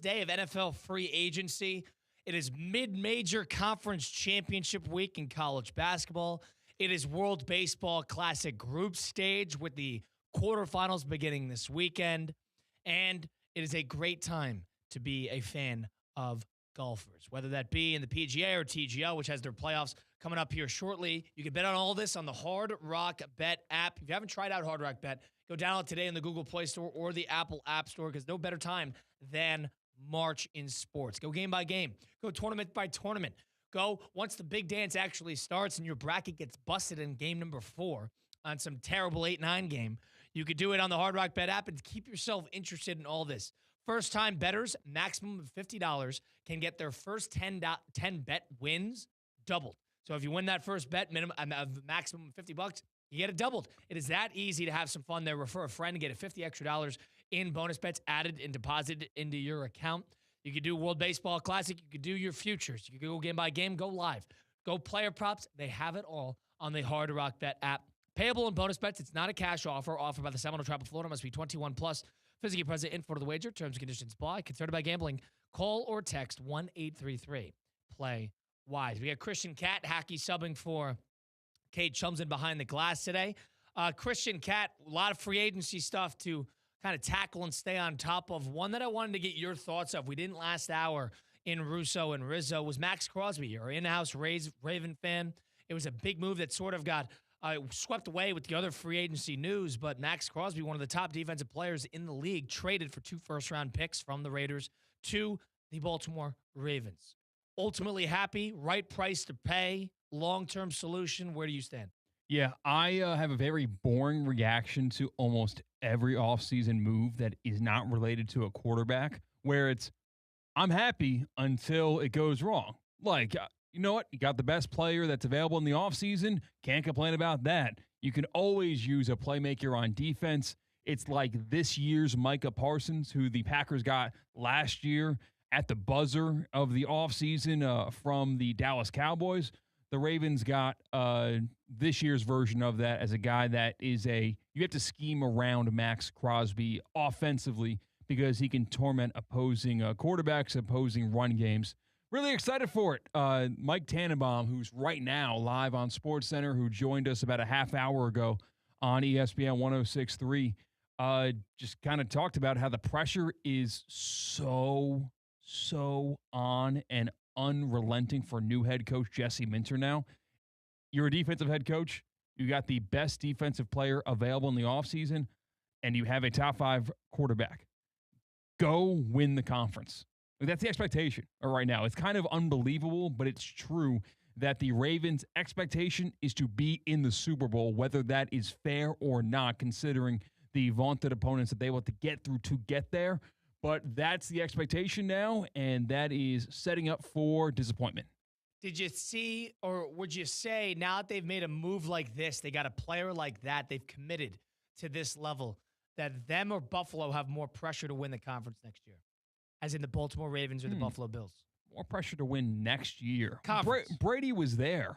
day of NFL free agency. It is mid-major conference championship week in college basketball. It is World Baseball Classic group stage with the quarterfinals beginning this weekend. And it is a great time to be a fan of golfers, whether that be in the PGA or TGL, which has their playoffs coming up here shortly. You can bet on all this on the Hard Rock Bet app. If you haven't tried out Hard Rock Bet, go download it today in the Google Play Store or the Apple App Store, because no better time than March in sports. Go game by game. Go tournament by tournament. Go once the big dance actually starts and your bracket gets busted in game number 4 on some terrible 8-9 game. You could do it on the Hard Rock Bet app and keep yourself interested in all this. First-time bettors, maximum of $50, can get their first 10 bet wins doubled. So if you win that first bet, maximum of $50, you get it doubled. It is that easy to have some fun there. Refer a friend and get a $50 extra in bonus bets added and deposited into your account. You could do World Baseball Classic. You could do your futures. You could go game by game, go live, go player props. They have it all on the Hard Rock Bet app. Payable in bonus bets. It's not a cash offer. Offered by the Seminole Tribe of Florida. Must be 21 plus. Physically present in for the wager. Terms and conditions apply. Concerned about gambling? Call or text 1-833-PLAY-WISE. We got Christian Cat hacky subbing for Kate Chumsden behind the glass today. Christian Cat, a lot of free agency stuff to kind of tackle and stay on top of. One that I wanted to get your thoughts of. We didn't last hour in Russo and Rizzo was Max Crosby, your in-house Raven fan. It was a big move that sort of got swept away with the other free agency news, but Max Crosby, one of the top defensive players in the league, traded for 2 first-round picks from the Raiders to the Baltimore Ravens. Ultimately happy, right price to pay, long-term solution. Where do you stand? Yeah, I have a very boring reaction to almost every offseason move that is not related to a quarterback, where it's, I'm happy until it goes wrong. Like, you know what? You got the best player that's available in the offseason. Can't complain about that. You can always use a playmaker on defense. It's like this year's Micah Parsons, who the Packers got last year at the buzzer of the offseason from the Dallas Cowboys. The Ravens got this year's version of that as a guy that is you have to scheme around Max Crosby offensively because he can torment opposing quarterbacks, opposing run games. Really excited for it. Mike Tannenbaum, who's right now live on SportsCenter, who joined us about a half hour ago on ESPN 106.3, just kind of talked about how the pressure is so on and unrelenting for new head coach Jesse Minter now. You're a defensive head coach. You got the best defensive player available in the offseason, and you have a top 5 quarterback. Go win the conference. That's the expectation right now. It's kind of unbelievable, but it's true that the Ravens' expectation is to be in the Super Bowl, whether that is fair or not, considering the vaunted opponents that they want to get through to get there. But that's the expectation now, and that is setting up for disappointment. Did you see, or would you say, now that they've made a move like this, they got a player like that, they've committed to this level, that them or Buffalo have more pressure to win the conference next year? As in the Baltimore Ravens or the Buffalo Bills? More pressure to win next year. Conference. Brady was there.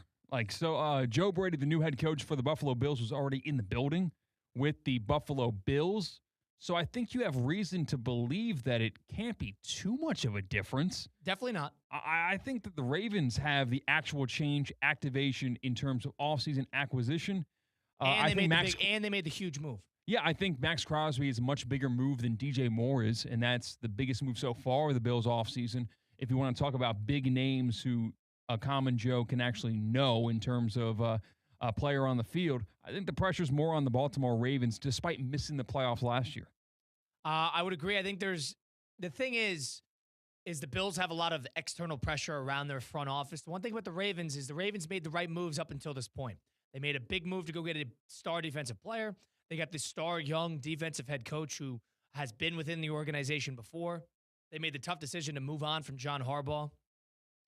Joe Brady, the new head coach for the Buffalo Bills, was already in the building with the Buffalo Bills. So I think you have reason to believe that it can't be too much of a difference. Definitely not. I think that the Ravens have the actual change activation in terms of offseason acquisition. And they made the huge move. Yeah, I think Max Crosby is a much bigger move than DJ Moore is, and that's the biggest move so far of the Bills offseason. If you want to talk about big names who a common Joe can actually know in terms of a player on the field, I think the pressure's more on the Baltimore Ravens, despite missing the playoffs last year. I would agree. I think the thing is the Bills have a lot of external pressure around their front office. The one thing about the Ravens is the Ravens made the right moves up until this point. They made a big move to go get a star defensive player. They got this star young defensive head coach who has been within the organization before. They made the tough decision to move on from John Harbaugh.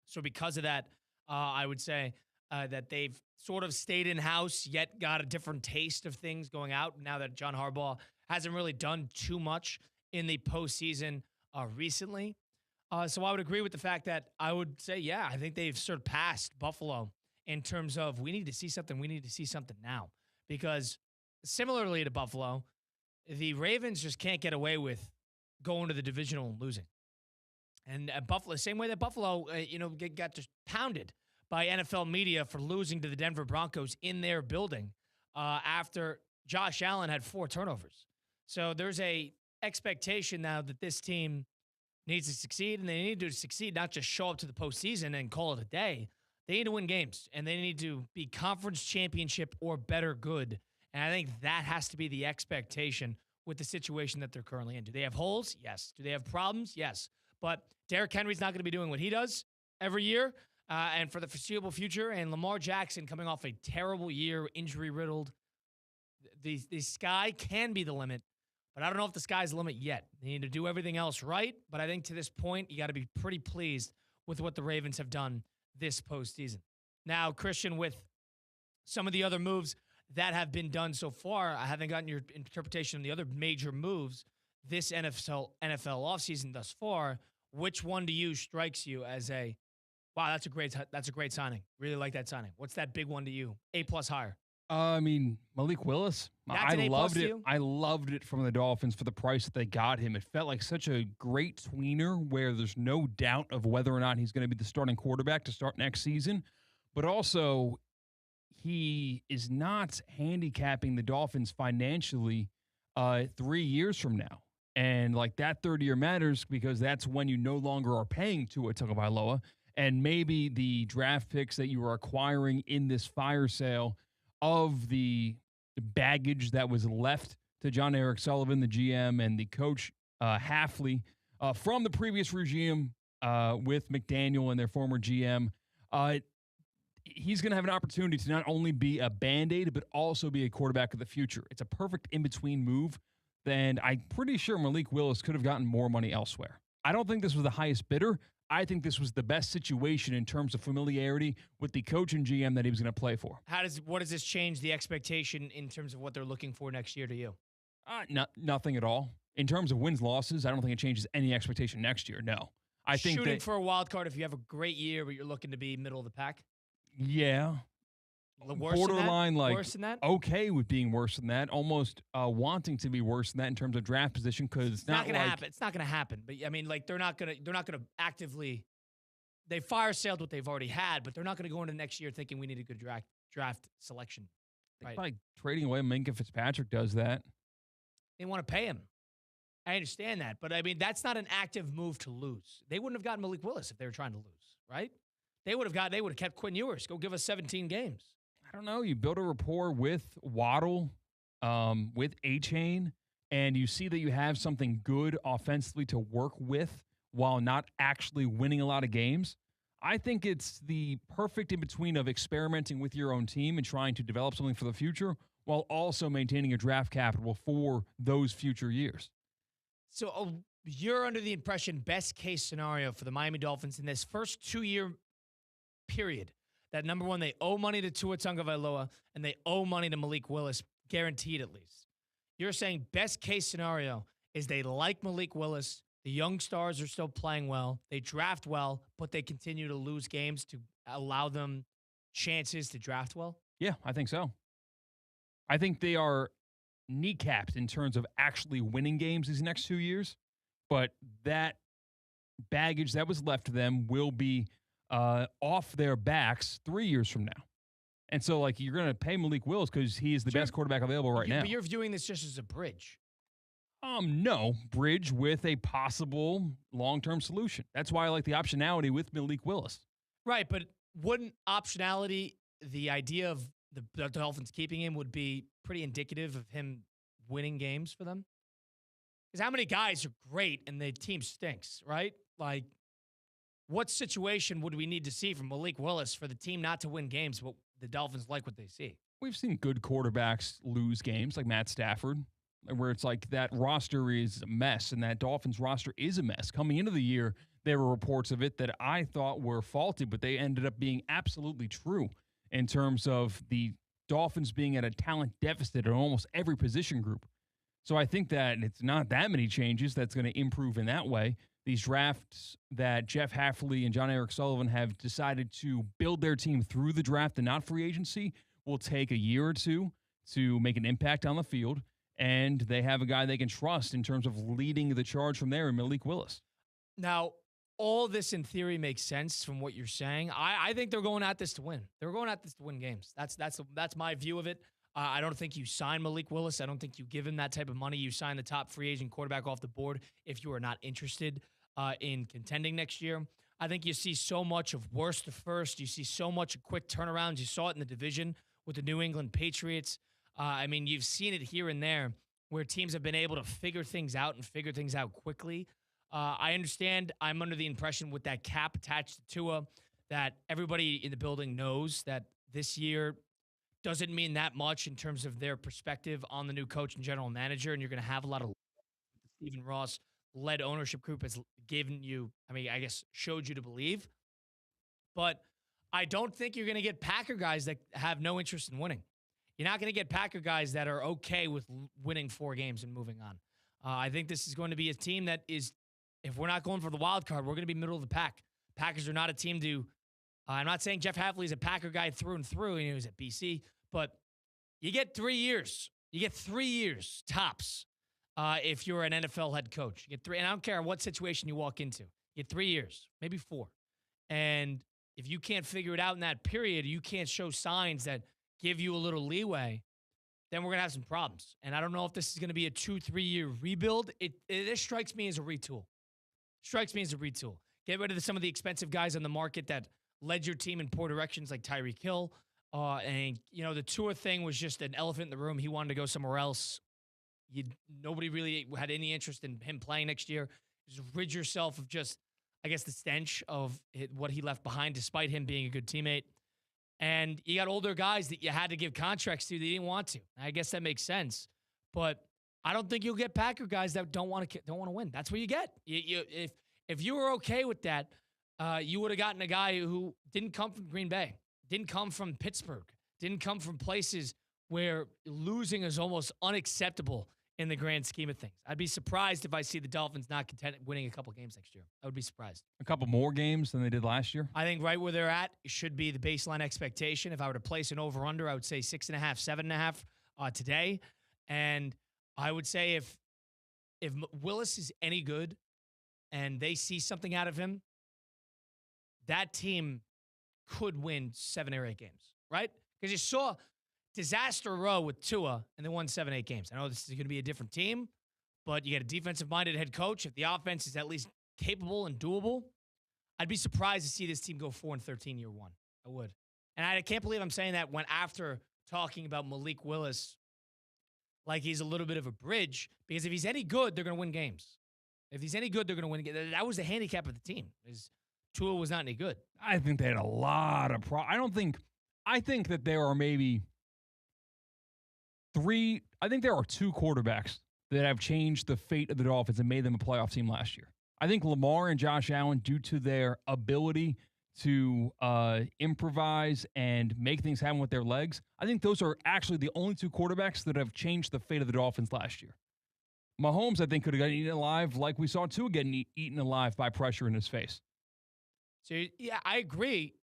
So because of that, I would say that they've sort of stayed in-house, yet got a different taste of things going out now that John Harbaugh hasn't really done too much in the postseason recently. So I would agree with the fact that I would say, yeah, I think they've surpassed Buffalo in terms of we need to see something now. Because similarly to Buffalo, the Ravens just can't get away with going to the divisional and losing. And Buffalo, same way that Buffalo, got just pounded by NFL media for losing to the Denver Broncos in their building after Josh Allen had 4 turnovers. So there's a expectation now that this team needs to succeed, and they need to succeed, not just show up to the postseason and call it a day. They need to win games, and they need to be conference championship or better good. And I think that has to be the expectation with the situation that they're currently in. Do they have holes? Yes. Do they have problems? Yes. But Derrick Henry's not going to be doing what he does every year and for the foreseeable future. And Lamar Jackson coming off a terrible year, injury-riddled. The sky can be the limit, but I don't know if the sky's the limit yet. They need to do everything else right, but I think to this point, you got to be pretty pleased with what the Ravens have done this postseason. Now, Christian, with some of the other moves that have been done so far, I haven't gotten your interpretation of the other major moves this NFL offseason thus far. Which one to you strikes you as a, wow, that's a great signing. Really like that signing. What's that big one to you? A+ higher. Malik Willis. That's an A+ loved to it. you? I loved it from the Dolphins for the price that they got him. It felt like such a great tweener where there's no doubt of whether or not he's going to be the starting quarterback to start next season. But also, he is not handicapping the Dolphins financially 3 years from now. And like that third year matters because that's when you no longer are paying Tua Tagovailoa. And maybe the draft picks that you are acquiring in this fire sale of the baggage that was left to John Eric Sullivan, the GM, and the coach Hafley from the previous regime with McDaniel and their former GM, he's going to have an opportunity to not only be a Band-Aid, but also be a quarterback of the future. It's a perfect in-between move, and I'm pretty sure Malik Willis could have gotten more money elsewhere. I don't think this was the highest bidder. I think this was the best situation in terms of familiarity with the coach and GM that he was going to play for. What does this change the expectation in terms of what they're looking for next year to you? Nothing at all. In terms of wins, losses, I don't think it changes any expectation next year. No. I think shooting for a wild card if you have a great year, but you're looking to be middle of the pack? Yeah. Borderline, worse than that? Okay with being worse than that, almost wanting to be worse than that in terms of draft position because it's not going to happen. It's not going to happen. But I mean, like they're not going to actively. They fire sailed what they've already had, but they're not going to go into next year thinking we need a good draft selection. Right? Like trading away Minkah Fitzpatrick does that. They want to pay him. I understand that, but I mean that's not an active move to lose. They wouldn't have gotten Malik Willis if they were trying to lose, right? They would have kept Quinn Ewers. Go give us 17 games. I don't know. You build a rapport with Waddle, with A-Chain, and you see that you have something good offensively to work with while not actually winning a lot of games. I think it's the perfect in-between of experimenting with your own team and trying to develop something for the future while also maintaining a draft capital for those future years. So you're under the impression best case scenario for the Miami Dolphins in this first 2-year period that, number one, they owe money to Tua Tagovailoa and they owe money to Malik Willis, guaranteed at least. You're saying best case scenario is they like Malik Willis. The young stars are still playing well. They draft well, but they continue to lose games to allow them chances to draft well? Yeah, I think so. I think they are kneecapped in terms of actually winning games these next 2 years, but that baggage that was left to them will be off their backs 3 years from now. And so, like, you're going to pay Malik Willis because he is the best quarterback available right now. But you're viewing this just as a bridge. No. Bridge with a possible long-term solution. That's why I like the optionality with Malik Willis. Right, but wouldn't optionality, the idea of the Dolphins keeping him, would be pretty indicative of him winning games for them? Because how many guys are great and the team stinks, right? Like, what situation would we need to see from Malik Willis for the team not to win games, but the Dolphins like what they see? We've seen good quarterbacks lose games, like Matt Stafford, where it's like that roster is a mess, and that Dolphins roster is a mess. Coming into the year, there were reports of it that I thought were faulty, but they ended up being absolutely true in terms of the Dolphins being at a talent deficit in almost every position group. So I think that it's not that many changes that's going to improve in that way. These drafts that Jeff Hafley and John Eric Sullivan have decided to build their team through the draft and not free agency will take a year or two to make an impact on the field. And they have a guy they can trust in terms of leading the charge from there in Malik Willis. Now, all this in theory makes sense from what you're saying. I think they're going at this to win. They're going at this to win games. That's my view of it. I don't think you sign Malik Willis. I don't think you give him that type of money. You sign the top free agent quarterback off the board if you are not interested in contending next year. I think you see so much of worst to first. You see so much quick turnarounds. You saw it in the division with the New England Patriots. I mean, you've seen it here and there where teams have been able to figure things out and figure things out quickly. I understand. I'm under the impression with that cap attached to Tua that everybody in the building knows that this year doesn't mean that much in terms of their perspective on the new coach and general manager, and you're going to have a lot of Stephen Ross-led ownership group has given you, I guess, showed you to believe. But I don't think you're going to get Packer guys that have no interest in winning. You're not going to get Packer guys that are okay with winning 4 games and moving on. I think this is going to be a team that is, if we're not going for the wild card, we're going to be middle of the pack. Packers are not a team to, I'm not saying Jeff Hafley is a Packer guy through and through, and he was at BC, but you get 3 years. You get 3 years tops if you're an NFL head coach. You get 3, and I don't care what situation you walk into. You get 3 years, maybe 4. And if you can't figure it out in that period, you can't show signs that give you a little leeway, then we're going to have some problems. And I don't know if this is going to be a 2-3 year rebuild. This strikes me as a retool. Get rid of some of the expensive guys on the market that led your team in poor directions like Tyreek Hill. And, the Tua thing was just an elephant in the room. He wanted to go somewhere else. Nobody really had any interest in him playing next year. Just rid yourself of just, I guess, the stench of what he left behind, despite him being a good teammate. And you got older guys that you had to give contracts to that you didn't want to. I guess that makes sense. But I don't think you'll get Packer guys that don't want to win. That's what you get. If you were okay with that, you would have gotten a guy who didn't come from Green Bay, didn't come from Pittsburgh, didn't come from places where losing is almost unacceptable in the grand scheme of things. I'd be surprised if I see the Dolphins not winning a couple games next year. I would be surprised. A couple more games than they did last year? I think right where they're at should be the baseline expectation. If I were to place an over-under, I would say 6.5, 7.5 today. And I would say if Willis is any good and they see something out of him, that team could win 7 or 8 games, right? Because you saw disaster row with Tua, and they won 7, 8 games. I know this is going to be a different team, but you got a defensive-minded head coach. If the offense is at least capable and doable, I'd be surprised to see this team go 4-13 year one. I would. And I can't believe I'm saying that when after talking about Malik Willis like he's a little bit of a bridge, because if he's any good, they're going to win games. If he's any good, they're going to win games. That was the handicap of the team, is Tua was not any good. I think they had a lot of I think that there are maybe 3. I think there are 2 quarterbacks that have changed the fate of the Dolphins and made them a playoff team last year. I think Lamar and Josh Allen, due to their ability to improvise and make things happen with their legs, I think those are actually the only 2 quarterbacks that have changed the fate of the Dolphins last year. Mahomes, I think, could have gotten eaten alive like we saw Tua getting eaten alive by pressure in his face. So, yeah, I agree.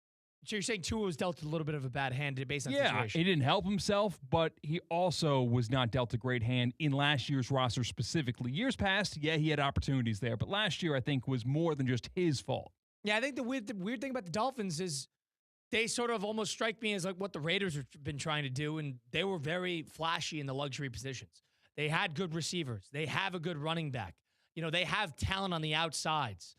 So you're saying Tua was dealt a little bit of a bad hand based on the situation? Yeah, he didn't help himself, but he also was not dealt a great hand in last year's roster specifically. Years past, yeah, he had opportunities there, but last year I think was more than just his fault. Yeah, I think the weird thing about the Dolphins is they sort of almost strike me as like what the Raiders have been trying to do, and they were very flashy in the luxury positions. They had good receivers. They have a good running back. They have talent on the outsides.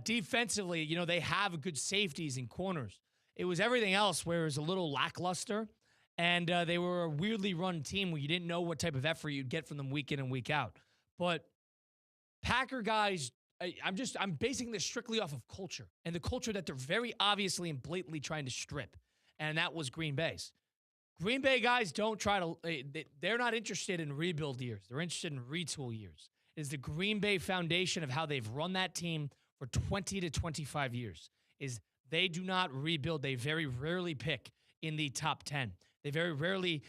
Defensively, they have good safeties and corners. It was everything else where it was a little lackluster, and they were a weirdly run team where you didn't know what type of effort you'd get from them week in and week out. But Packer guys, I'm basing this strictly off of culture, and the culture that they're very obviously and blatantly trying to strip, and that was Green Bay's. Green Bay guys don't try to, they're not interested in rebuild years. They're interested in retool years. It is the Green Bay foundation of how they've run that team for 20 to 25 years, is they do not rebuild. They very rarely pick in the top 10. They very rarely,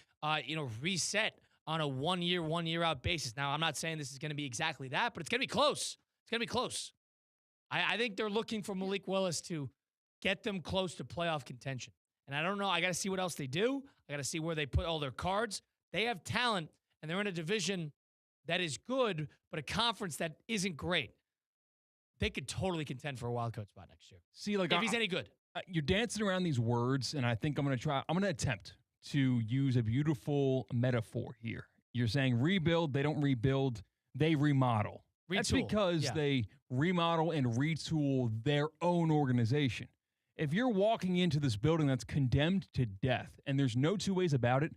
reset on a one year out basis. Now, I'm not saying this is going to be exactly that, but it's going to be close. It's going to be close. I think they're looking for Malik Willis to get them close to playoff contention. And I don't know. I got to see what else they do. I got to see where they put all their cards. They have talent, and they're in a division that is good, but a conference that isn't great. they could totally contend for a wild card spot next year. See, like if he's any good. You're dancing around these words, and I think I'm going to attempt to use a beautiful metaphor here. You're saying rebuild, they don't rebuild, they remodel. Retool. That's because they remodel and retool their own organization. If you're walking into this building that's condemned to death, and there's no two ways about it,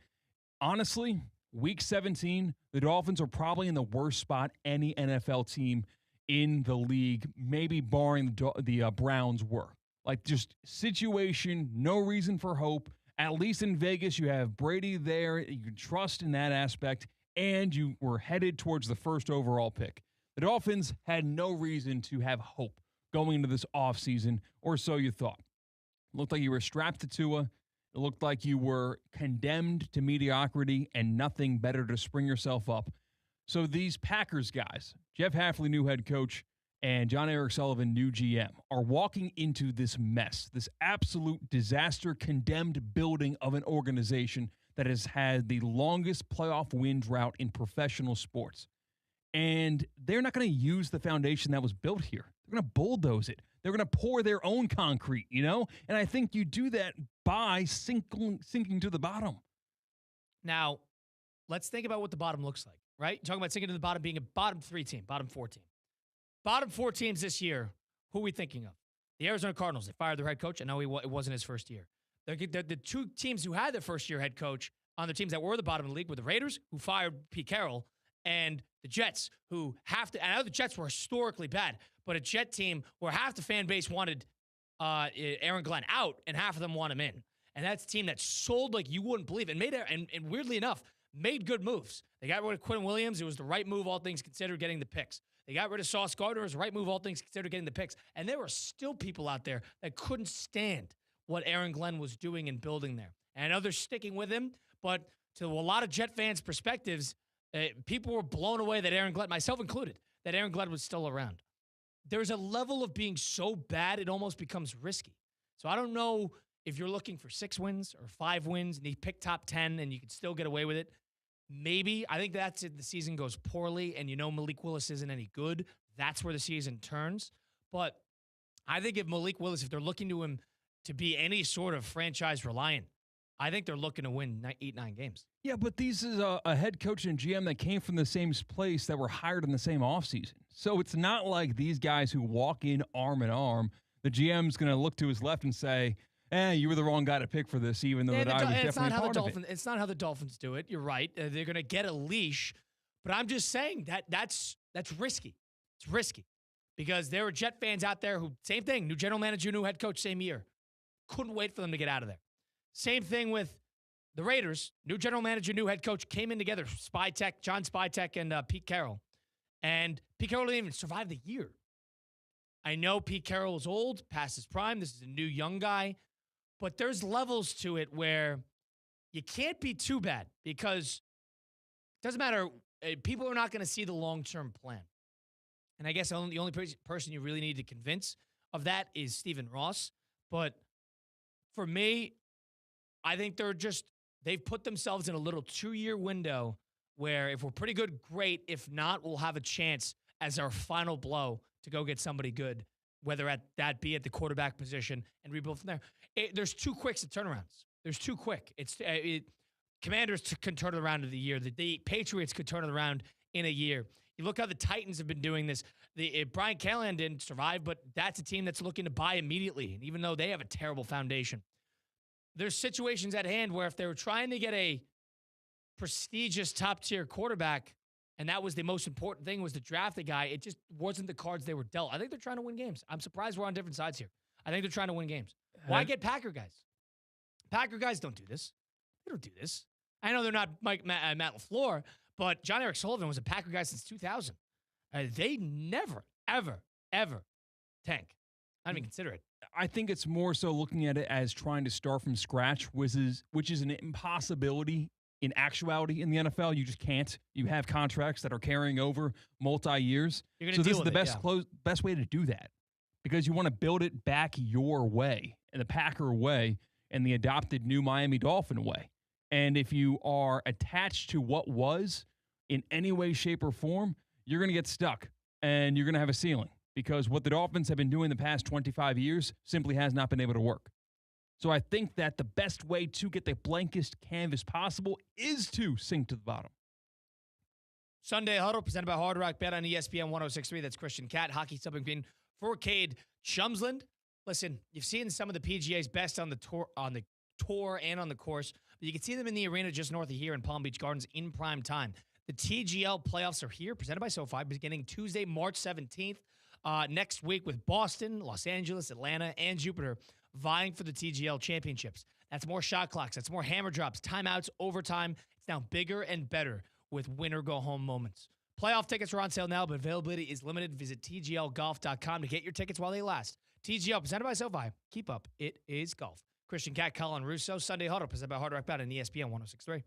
honestly, Week 17, the Dolphins are probably in the worst spot any NFL team in the league, maybe barring the Browns were. Like, just situation, no reason for hope. At least in Vegas, you have Brady there. You can trust in that aspect, and you were headed towards the first overall pick. The Dolphins had no reason to have hope going into this offseason, or so you thought. It looked like you were strapped to Tua. It looked like you were condemned to mediocrity and nothing better to spring yourself up. So these Packers guys, Jeff Hafley, new head coach, and John Eric Sullivan, new GM, are walking into this mess, this absolute disaster, condemned building of an organization that has had the longest playoff win drought in professional sports. And they're not going to use the foundation that was built here. They're going to bulldoze it. They're going to pour their own concrete, And I think you do that by sinking to the bottom. Now, let's think about what the bottom looks like, right? You're talking about sinking to the bottom being a bottom 3 team, bottom 4 team. Bottom 4 teams this year, who are we thinking of? The Arizona Cardinals. They fired their head coach. I know it wasn't his first year. The 2 teams who had their first-year head coach on the teams that were the bottom of the league were the Raiders, who fired Pete Carroll, and the Jets, who I know the Jets were historically bad, but a Jet team where half the fan base wanted Aaron Glenn out and half of them want him in. And that's a team that sold like you wouldn't believe and and weirdly enough, made good moves. They got rid of Quinn Williams. It was the right move, all things considered, getting the picks. They got rid of Sauce Gardner. It was the right move, all things considered, getting the picks. And there were still people out there that couldn't stand what Aaron Glenn was doing and building there. And I know they're sticking with him, but to a lot of Jet fans' perspectives, people were blown away that Aaron Glenn, myself included, that Aaron Glenn was still around. There's a level of being so bad, it almost becomes risky. So I don't know if you're looking for 6 wins or 5 wins and you pick top 10 and you can still get away with it. Maybe. I think that's it. The season goes poorly and Malik Willis isn't any good. That's where the season turns. But I think if Malik Willis, if they're looking to him to be any sort of franchise reliant, I think they're looking to win 8-9 games. Yeah, but this is a head coach and GM that came from the same place that were hired in the same offseason. So it's not like these guys who walk in arm in arm, the GM's going to look to his left and say, you were the wrong guy to pick for this, even though that I was definitely part of it. It's not how the Dolphins do it. You're right. They're going to get a leash. But I'm just saying that's risky. It's risky because there were Jet fans out there who, same thing, new general manager, new head coach, same year. Couldn't wait for them to get out of there. Same thing with the Raiders. New general manager, new head coach came in together. John Spytek and Pete Carroll. And Pete Carroll didn't even survive the year. I know Pete Carroll is old, past his prime. This is a new young guy. But there's levels to it where you can't be too bad because it doesn't matter. People are not going to see the long-term plan. And I guess the only person you really need to convince of that is Stephen Ross. But for me, I think they've put themselves in a little 2-year window where if we're pretty good, great. If not, we'll have a chance as our final blow to go get somebody good, whether that be at the quarterback position and rebuild from there. There's too quick to turnarounds. There's too quick. Commanders can turn it around in a year. The Patriots could turn it around in a year. You look how the Titans have been doing this. Brian Callahan didn't survive, but that's a team that's looking to buy immediately. And even though they have a terrible foundation, there's situations at hand where if they were trying to get a prestigious top-tier quarterback, and that was the most important thing, was to draft a guy, it just wasn't the cards they were dealt. I think they're trying to win games. I'm surprised we're on different sides here. I think they're trying to win games. Why get Packer guys? Packer guys don't do this. They don't do this. I know they're not Matt LaFleur, but John Eric Sullivan was a Packer guy since 2000. They never, ever, ever tank. I don't even consider it. I think it's more so looking at it as trying to start from scratch, which is an impossibility in actuality in the NFL. You just can't. You have contracts that are carrying over multi-years. So this is the best way to do that because you want to build it back your way, and the Packer way, and the adopted new Miami Dolphin way. And if you are attached to what was in any way, shape, or form, you're going to get stuck, and you're going to have a ceiling. because what the Dolphins have been doing the past 25 years simply has not been able to work. So I think that the best way to get the blankest canvas possible is to sink to the bottom. Sunday Huddle, presented by Hard Rock Bet on ESPN 106.3. That's Christian Cat, hockey subbing queen for Cade Chumsland. Listen, you've seen some of the PGA's best on the tour and on the course, but you can see them in the arena just north of here in Palm Beach Gardens in prime time. The TGL playoffs are here, presented by SoFi, beginning Tuesday, March 17th. Next week with Boston, Los Angeles, Atlanta, and Jupiter vying for the TGL championships. That's more shot clocks. That's more hammer drops, timeouts, overtime. It's now bigger and better with winner-go-home moments. Playoff tickets are on sale now, but availability is limited. Visit tglgolf.com to get your tickets while they last. TGL, presented by SoFi. Keep up. It is golf. Christian Cat, Colin, Russo. Sunday Huddle, presented by Hard Rock Bet on ESPN 106.3.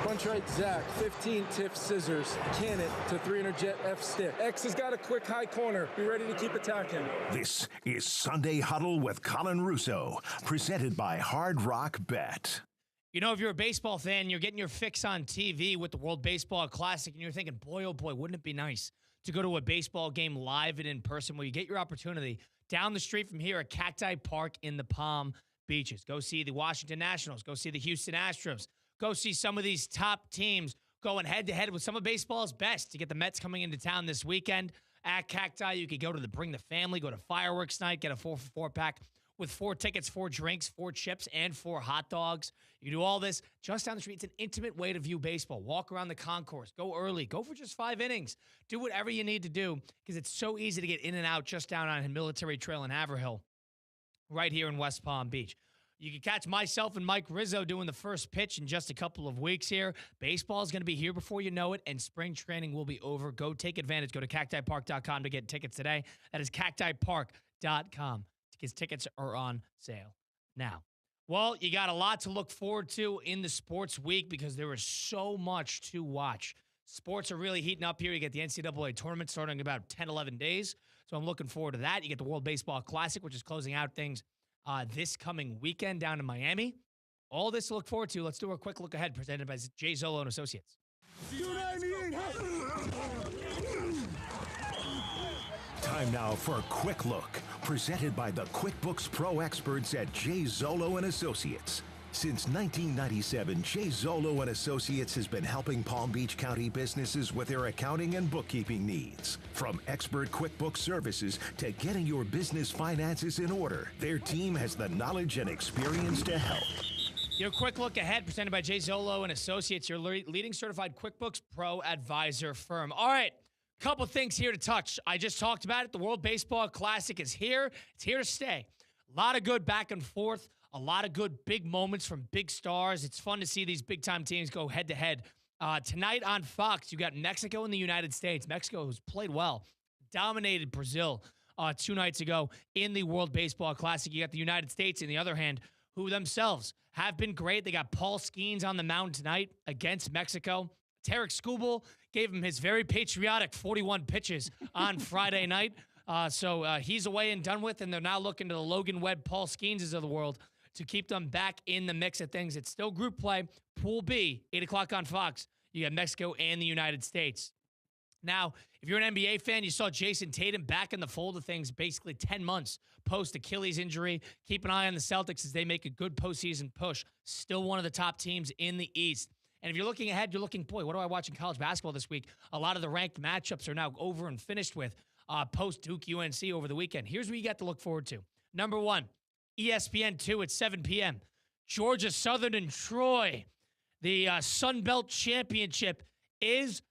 Punch right, Zach. 15 Tiff scissors. Can it to 300 jet F stick. X has got a quick high corner. Be ready to keep attacking. This is Sunday Huddle with Colin Russo, presented by Hard Rock Bet. You know, if you're a baseball fan, you're getting your fix on TV with the World Baseball Classic, and you're thinking, boy, oh boy, wouldn't it be nice to go to a baseball game live and in person where you get your opportunity down the street from here at Cacti Park in the Palm Beaches. Go see the Washington Nationals. Go see the Houston Astros. Go see some of these top teams going head-to-head with some of baseball's best. To get the Mets coming into town this weekend at Cacti, you could go to the Bring the Family, go to Fireworks Night, get a 4-for-4 pack with 4 tickets, 4 drinks, 4 chips, and 4 hot dogs. You can do all this just down the street. It's an intimate way to view baseball. Walk around the concourse. Go early. Go for just 5 innings. Do whatever you need to do because it's so easy to get in and out just down on Military Trail in Haverhill right here in West Palm Beach. You can catch myself and Mike Rizzo doing the first pitch in just a couple of weeks here. Baseball is going to be here before you know it, and spring training will be over. Go take advantage. Go to cactipark.com to get tickets today. That is cactipark.com. Because tickets are on sale now. Well, you got a lot to look forward to in the sports week because there is so much to watch. Sports are really heating up here. You get the NCAA tournament starting in about 10, 11 days. So I'm looking forward to that. You get the World Baseball Classic, which is closing out things this coming weekend down in Miami. All this to look forward to. Let's do a quick look ahead presented by Jay Zolo and Associates. Time now for a quick look, presented by the QuickBooks Pro experts at Jay Zolo and Associates. Since 1997, Jay Zolo and Associates has been helping Palm Beach County businesses with their accounting and bookkeeping needs. From expert QuickBooks services to getting your business finances in order, their team has the knowledge and experience to help. Your quick look ahead presented by Jay Zolo and Associates, your leading certified QuickBooks Pro advisor firm. All right. Couple things here to touch. I just talked about it. The World Baseball Classic is here. It's here to stay. A lot of good back and forth. A lot of good big moments from big stars. It's fun to see these big-time teams go head-to-head. Tonight on Fox, you got Mexico and the United States. Mexico, who's played well, dominated Brazil 2 nights ago in the World Baseball Classic. You got the United States, on the other hand, who themselves have been great. They got Paul Skeens on the mound tonight against Mexico. Tarek Skubal gave him his very patriotic 41 pitches on Friday night. So he's away and done with, and they're now looking to the Logan Webb, Paul Skeenses of the world to keep them back in the mix of things. It's still group play. Pool B, 8 o'clock on Fox. You got Mexico and the United States. Now, if you're an NBA fan, you saw Jason Tatum back in the fold of things basically 10 months post-Achilles injury. Keep an eye on the Celtics as they make a good postseason push. Still one of the top teams in the East. And if you're looking ahead, you're looking, boy, what do I watch in college basketball this week? A lot of the ranked matchups are now over and finished with post-Duke UNC over the weekend. Here's what you got to look forward to. Number 1, ESPN 2 at 7 p.m. Georgia Southern and Troy. The Sun Belt Championship is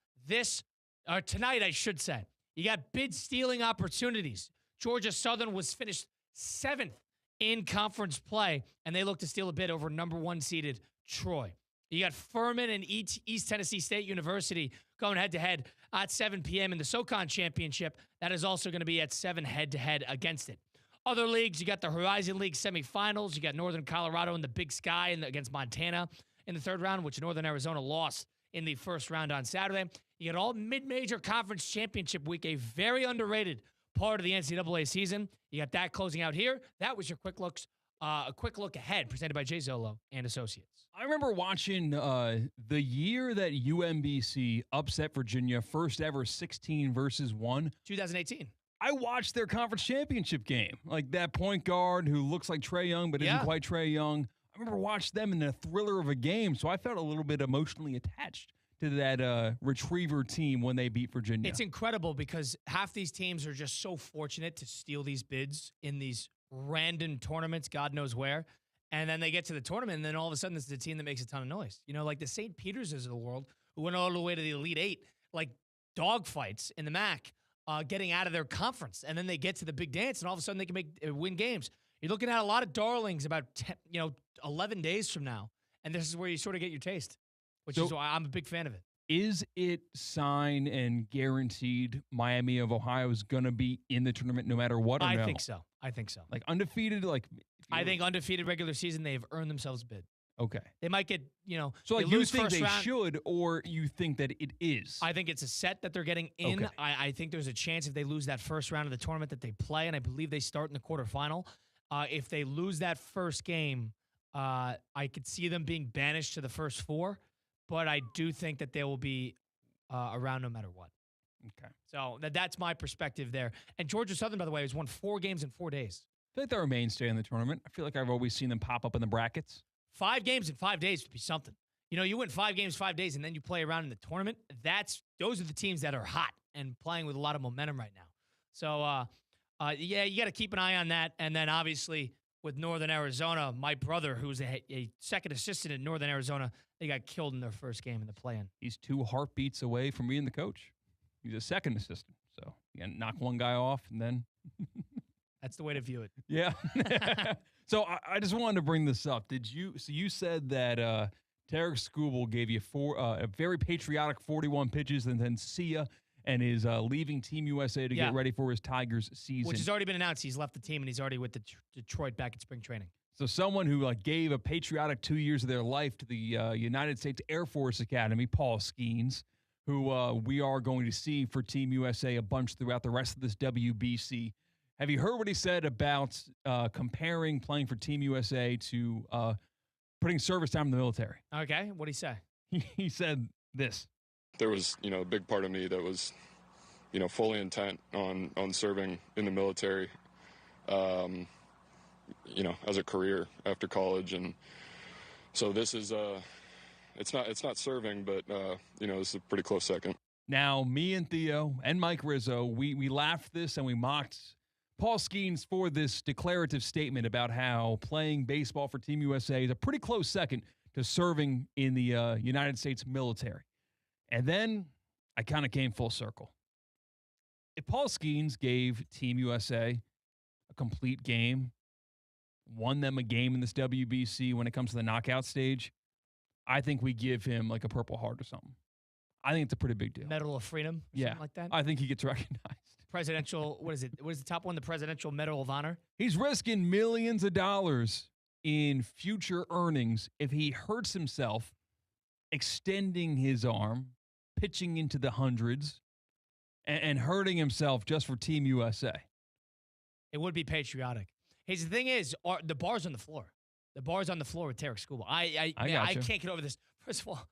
tonight, I should say. You got bid stealing opportunities. Georgia Southern was finished 7th in conference play, and they look to steal a bid over number 1 seeded Troy. You got Furman and East Tennessee State University going head-to-head at 7 p.m. in the SoCon Championship. That is also going to be at 7 head-to-head against it. Other leagues, you got the Horizon League semifinals. You got Northern Colorado in the Big Sky against Montana in the 3rd round, which Northern Arizona lost in the 1st round on Saturday. You got all mid-major conference championship week, a very underrated part of the NCAA season. You got that closing out here. That was your quick looks. A quick look ahead presented by Jay Zolo and Associates. I remember watching the year that UMBC upset Virginia, first ever 16-1. 2018. I watched their conference championship game. Like that point guard who looks like Trae Young but isn't quite Trae Young. I remember watching them in a thriller of a game, so I felt a little bit emotionally attached to that Retriever team when they beat Virginia. It's incredible because half these teams are just so fortunate to steal these bids in these random tournaments, God knows where. And then they get to the tournament, and then all of a sudden, this is a team that makes a ton of noise. You know, like the St. Peterses of the world, who went all the way to the Elite Eight, like dogfights in the MAC, getting out of their conference. And then they get to the big dance, and all of a sudden, they can win games. You're looking at a lot of darlings about 11 days from now. And this is where you sort of get your taste, which is why I'm a big fan of it. Is it signed and guaranteed Miami of Ohio is going to be in the tournament no matter what? Or I no? think so. I think so. Like undefeated, I think undefeated regular season, they've earned themselves a bid. Okay. They might get, So they like you lose think first they round. should, or you think that it is? I think it's a set that they're getting in. Okay. I think there's a chance if they lose that first round of the tournament that they play, and I believe they start in the quarterfinal. If they lose that first game, I could see them being banished to the first four, but I do think that they will be around no matter what. Okay. So that's my perspective there. And Georgia Southern, by the way, has won 4 games in 4 days. I feel like they're a mainstay in the tournament. I feel like I've always seen them pop up in the brackets. 5 games in 5 days would be something. You win 5 games, 5 days, and then you play around in the tournament. Those are the teams that are hot and playing with a lot of momentum right now. So, yeah, you got to keep an eye on that. And then obviously with Northern Arizona, my brother, who's a second assistant in Northern Arizona, they got killed in their first game in the play-in. He's 2 heartbeats away from being the coach. He's a second assistant. So you got to knock one guy off and then. That's the way to view it. Yeah. So I just wanted to bring this up. You said that Tarek Skubal gave you a very patriotic 41 pitches and then see ya and is leaving Team USA to get ready for his Tigers season. Which has already been announced. He's left the team and he's already with the Detroit back at spring training. So someone who gave a patriotic 2 years of their life to the United States Air Force Academy, Paul Skeens, who we are going to see for Team USA a bunch throughout the rest of this WBC. Have you heard what he said about comparing playing for Team USA to putting service time in the military? Okay, what'd he say? He said this. There was, a big part of me that was, fully intent on serving in the military, as a career after college. And so this is, it's not serving, but, this is a pretty close second. Now, me and Theo and Mike Rizzo, we laughed this and we mocked Paul Skeens for this declarative statement about how playing baseball for Team USA is a pretty close second to serving in the United States military. And then I kind of came full circle. If Paul Skeens gave Team USA a complete game, won them a game in this WBC when it comes to the knockout stage, I think we give him like a Purple Heart or something. I think it's a pretty big deal. Medal of Freedom, or something like that. I think he gets recognized. Presidential, what is it? What is the top one? The Presidential Medal of Honor? He's risking millions of dollars in future earnings if he hurts himself extending his arm, pitching into the hundreds, and hurting himself just for Team USA. It would be patriotic. The thing is, the bar's on the floor. The bar's on the floor with Tarek Skubal. I can't get over this. First of all,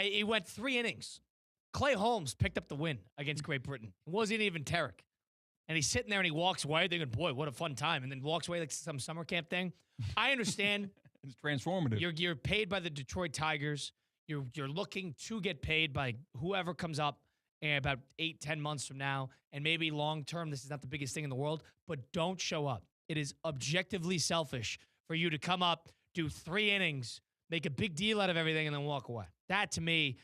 he went 3 innings. Clay Holmes picked up the win against Great Britain. It wasn't even Tarek. And he's sitting there and he walks away thinking, boy, what a fun time. And then walks away like some summer camp thing. I understand. It's transformative. You're paid by the Detroit Tigers. You're looking to get paid by whoever comes up in about 8-10 months from now. And maybe long term, this is not the biggest thing in the world. But don't show up. It is objectively selfish for you to come up, do 3 innings, make a big deal out of everything, and then walk away. That, to me,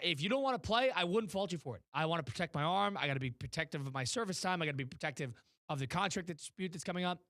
if you don't want to play, I wouldn't fault you for it. I want to protect my arm. I got to be protective of my service time. I got to be protective of the contract dispute that's coming up.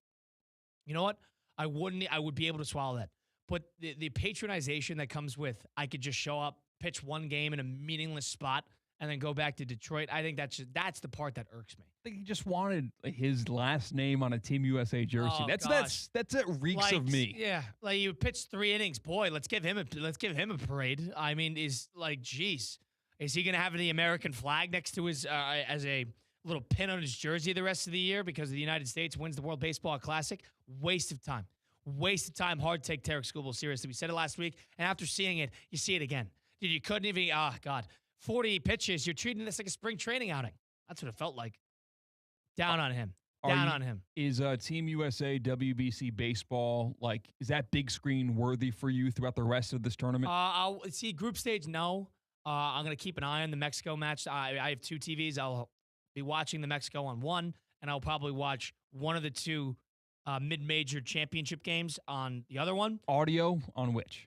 You know what? I would be able to swallow that. But the patronization that comes with, I could just show up, pitch 1 game in a meaningless spot, and then go back to Detroit. I think that's the part that irks me. I think he just wanted his last name on a Team USA jersey. Oh, that's it reeks of me. Yeah, like you pitched 3 innings, boy. Let's give him a parade. I mean, geez, is he gonna have the American flag next to his as a little pin on his jersey the rest of the year because the United States wins the World Baseball Classic? Waste of time. Waste of time. Hard to take Tarek Skubal seriously. We said it last week, and after seeing it, you see it again. Dude, you couldn't even. 40 pitches. You're treating this like a spring training outing. That's what it felt like. Down on him. On him. Is Team USA WBC baseball, is that big screen worthy for you throughout the rest of this tournament? I'll see group stage, no. I'm going to keep an eye on the Mexico match. I have 2 TVs. I'll be watching the Mexico on one, and I'll probably watch one of the 2 mid-major championship games on the other one. Audio on which?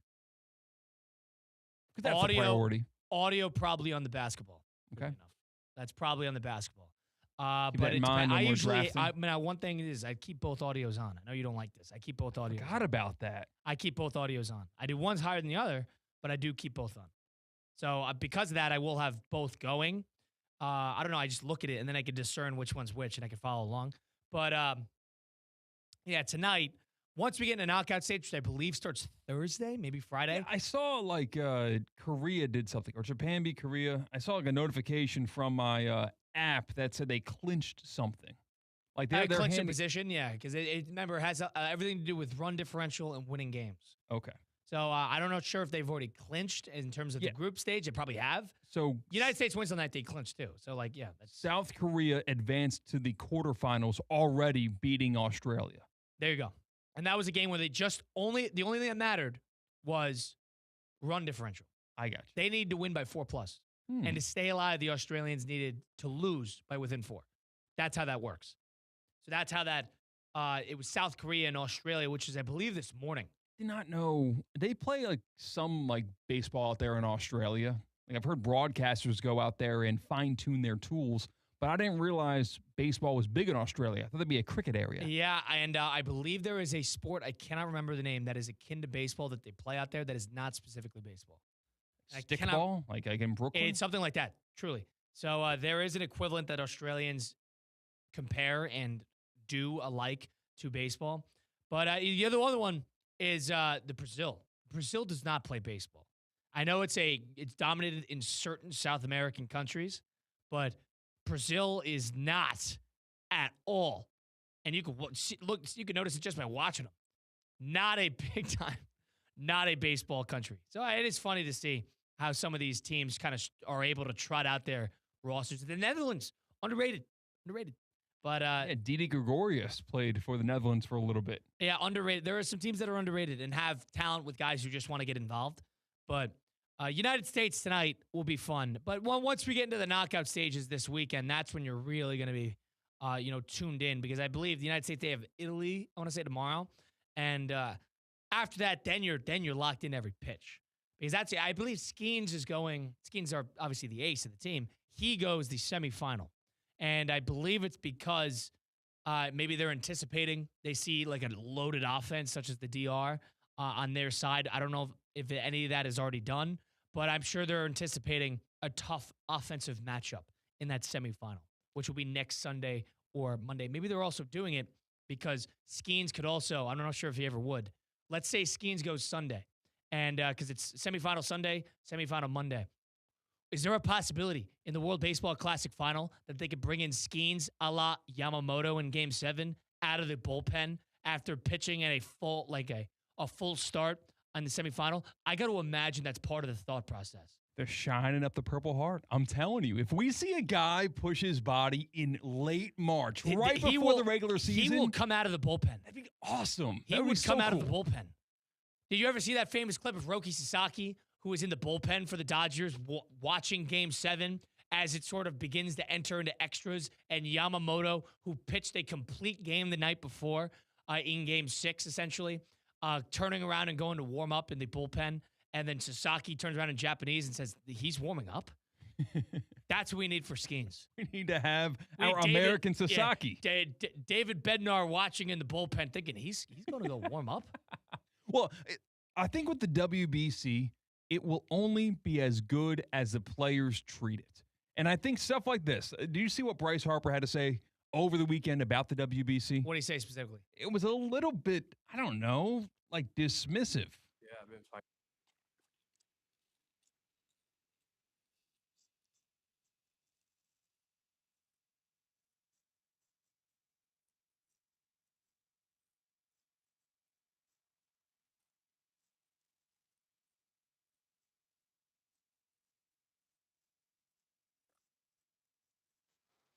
Because that's a priority. Audio probably on the basketball. Okay. That's probably on the basketball. Keep But that in mind when we're drafting. one thing is I keep both audios on. I know you don't like this. I keep both audios. Forgot about that. I keep both audios on. I do one's higher than the other, but I do keep both on. So because of that, I will have both going. I don't know. I just look at it and then I can discern which one's which and I can follow along. But yeah, tonight once we get in a knockout stage, which I believe starts Thursday, maybe Friday. Yeah, I saw like Korea did something, or Japan beat Korea. I saw like a notification from my app that said they clinched something. Like they're Clinch a handing. position, yeah, because remember, it has everything to do with run differential and winning games. Okay. So I'm not sure if they've already clinched in terms of the group stage. They probably have. So United States wins on that, they clinch too. So, like, yeah. South Korea advanced to the quarterfinals already beating Australia. There you go. And that was a game where they the only thing that mattered was run differential. I got you. They needed to win by 4+. And to stay alive, the Australians needed to lose by within 4. That's how that works. So that's how that, it was South Korea and Australia, which is, I believe, this morning. Did not know. They play like some like baseball out there in Australia. Like I've heard broadcasters go out there and fine tune their tools, but I didn't realize baseball was big in Australia. I thought that'd be a cricket area. Yeah, and I believe there is a sport, I cannot remember the name, that is akin to baseball that they play out there that is not specifically baseball. Stickball? Like in Brooklyn? It's something like that, truly. So there is an equivalent that Australians compare and do alike to baseball. But the other one is the Brazil. Brazil does not play baseball. I know it's dominated in certain South American countries, but Brazil is not at all. And you can notice it just by watching them. Not a big time, not a baseball country. So it is funny to see how some of these teams kind of are able to trot out their rosters. The Netherlands, underrated. But Didi Gregorius played for the Netherlands for a little bit. Yeah, underrated. There are some teams that are underrated and have talent with guys who just want to get involved. But United States tonight will be fun. But once we get into the knockout stages this weekend, that's when you're really going to be, tuned in, because I believe the United States, they have Italy, I want to say tomorrow. And after that, then you're locked in every pitch. Because I believe Skeens is going. Skeens are obviously the ace of the team. He goes the semifinal. And I believe it's because maybe they're anticipating they see like a loaded offense such as the DR on their side. I don't know if any of that is already done, but I'm sure they're anticipating a tough offensive matchup in that semifinal, which will be next Sunday or Monday. Maybe they're also doing it because Skeens could also, I'm not sure if he ever would. Let's say Skeens goes Sunday, and because it's semifinal Sunday, semifinal Monday. Is there a possibility in the World Baseball Classic final that they could bring in Skeens a la Yamamoto in Game 7 out of the bullpen after pitching at a full start on the semifinal? I got to imagine that's part of the thought process. They're shining up the Purple Heart. I'm telling you, if we see a guy push his body in late March, right before the regular season, he will come out of the bullpen. That'd be awesome. He would come out of the bullpen. Did you ever see that famous clip of Roki Sasaki, who was in the bullpen for the Dodgers, watching Game 7 as it sort of begins to enter into extras, and Yamamoto, who pitched a complete game the night before in Game 6, essentially, turning around and going to warm up in the bullpen, and then Sasaki turns around in Japanese and says, he's warming up? That's what we need for Skeens. We need to have American Sasaki. Yeah, David Bednar watching in the bullpen thinking, he's going to go warm up? Well, I think with the WBC, it will only be as good as the players treat it. And I think stuff like this. Do you see what Bryce Harper had to say over the weekend about the WBC? What did he say specifically? It was a little bit, I don't know, like dismissive. Yeah, I've been fine.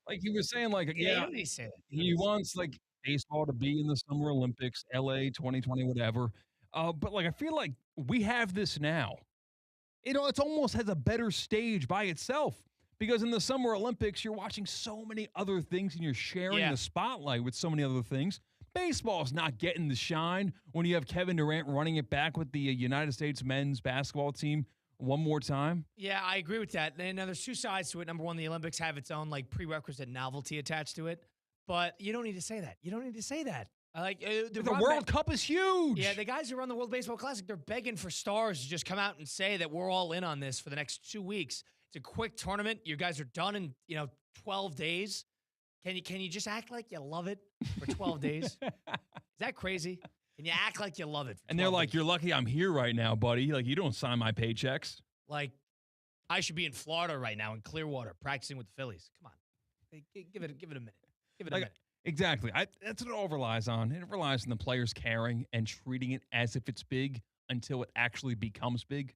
Like he was saying, like, Yeah, he say that. he wants like baseball to be in the Summer Olympics, LA 2020, whatever. But like I feel like we have this now. It almost has a better stage by itself, because in the Summer Olympics you're watching so many other things and you're sharing the spotlight with so many other things. Baseball's not getting the shine when you have Kevin Durant running it back with the United States men's basketball team one more time. Yeah, I agree with that. And now there's two sides to it. Number one, the Olympics have its own like prerequisite novelty attached to it, but you don't need to say that. You don't need to say that. The World Cup is huge. Yeah, the guys who run the World Baseball Classic, they're begging for stars to just come out and say that we're all in on this for the next 2 weeks. It's a quick tournament. You guys are done in 12 days. Can you just act like you love it for 12 days? Is that crazy? Can you act like you love it? And they're like, "You're lucky I'm here right now, buddy. Like, you don't sign my paychecks." Like, I should be in Florida right now in Clearwater practicing with the Phillies. Come on. Hey, give it a minute. Give it a minute. Exactly. That's what it all relies on. It relies on the players caring and treating it as if it's big until it actually becomes big.